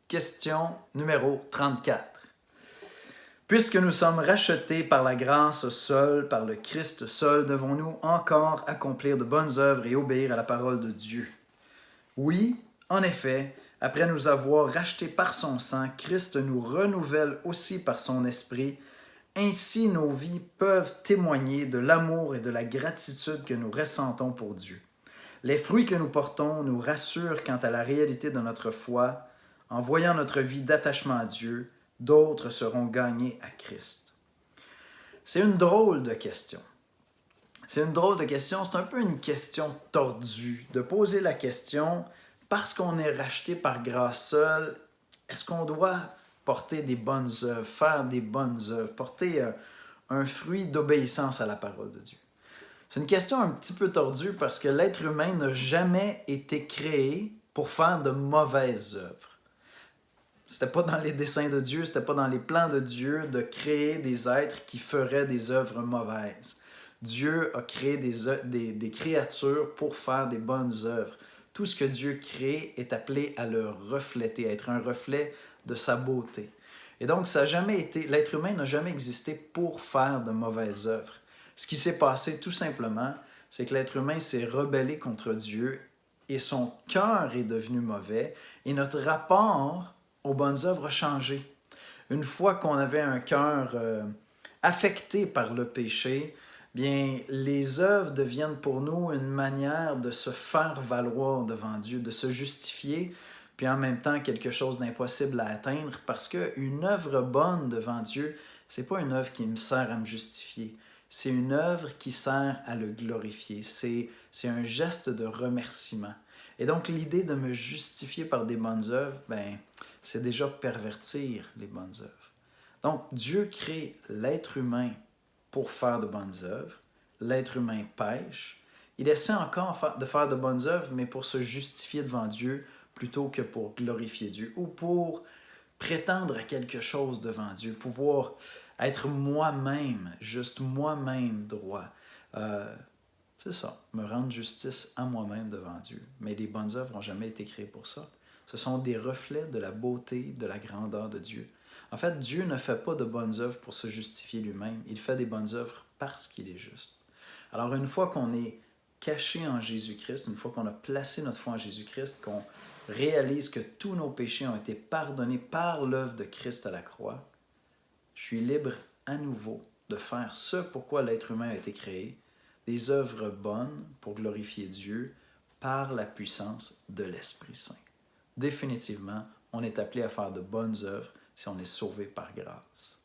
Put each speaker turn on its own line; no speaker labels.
Question numéro 34. Puisque nous sommes rachetés par la grâce seule, par le Christ seul, devons-nous encore accomplir de bonnes œuvres et obéir à la parole de Dieu? Oui, en effet, après nous avoir rachetés par son sang, Christ nous renouvelle aussi par son esprit. Ainsi, nos vies peuvent témoigner de l'amour et de la gratitude que nous ressentons pour Dieu. Les fruits que nous portons nous rassurent quant à la réalité de notre foi. En voyant notre vie d'attachement à Dieu, d'autres seront gagnés à Christ. C'est une drôle de question. C'est un peu une question tordue de poser la question, parce qu'on est racheté par grâce seule, est-ce qu'on doit porter des bonnes œuvres, faire des bonnes œuvres, porter un fruit d'obéissance à la parole de Dieu? C'est une question un petit peu tordue parce que l'être humain n'a jamais été créé pour faire de mauvaises œuvres. C'était pas dans les desseins de Dieu, c'était pas dans les plans de Dieu de créer des êtres qui feraient des œuvres mauvaises. Dieu a créé des créatures pour faire des bonnes œuvres. Tout ce que Dieu crée est appelé à le refléter, à être un reflet de sa beauté. Et donc, l'être humain n'a jamais existé pour faire de mauvaises œuvres. Ce qui s'est passé tout simplement, c'est que l'être humain s'est rebellé contre Dieu et son cœur est devenu mauvais et notre rapport aux bonnes œuvres a changé. Une fois qu'on avait un cœur affecté par le péché, bien, les œuvres deviennent pour nous une manière de se faire valoir devant Dieu, de se justifier, puis en même temps quelque chose d'impossible à atteindre, parce qu'une œuvre bonne devant Dieu, c'est pas une œuvre qui me sert à me justifier, c'est une œuvre qui sert à le glorifier, c'est un geste de remerciement. Et donc l'idée de me justifier par des bonnes œuvres, ben, c'est déjà pervertir les bonnes œuvres. Donc Dieu crée l'être humain pour faire de bonnes œuvres. L'être humain pêche. Il essaie encore de faire de bonnes œuvres, mais pour se justifier devant Dieu plutôt que pour glorifier Dieu ou pour prétendre à quelque chose devant Dieu, pouvoir être moi-même, juste moi-même droit. C'est ça, me rendre justice à moi-même devant Dieu. Mais les bonnes œuvres n'ont jamais été créées pour ça. Ce sont des reflets de la beauté, de la grandeur de Dieu. En fait, Dieu ne fait pas de bonnes œuvres pour se justifier lui-même. Il fait des bonnes œuvres parce qu'il est juste. Alors, une fois qu'on est caché en Jésus-Christ, une fois qu'on a placé notre foi en Jésus-Christ, qu'on réalise que tous nos péchés ont été pardonnés par l'œuvre de Christ à la croix, je suis libre à nouveau de faire ce pourquoi l'être humain a été créé, des œuvres bonnes pour glorifier Dieu par la puissance de l'Esprit Saint. Définitivement, on est appelé à faire de bonnes œuvres si on est sauvé par grâce.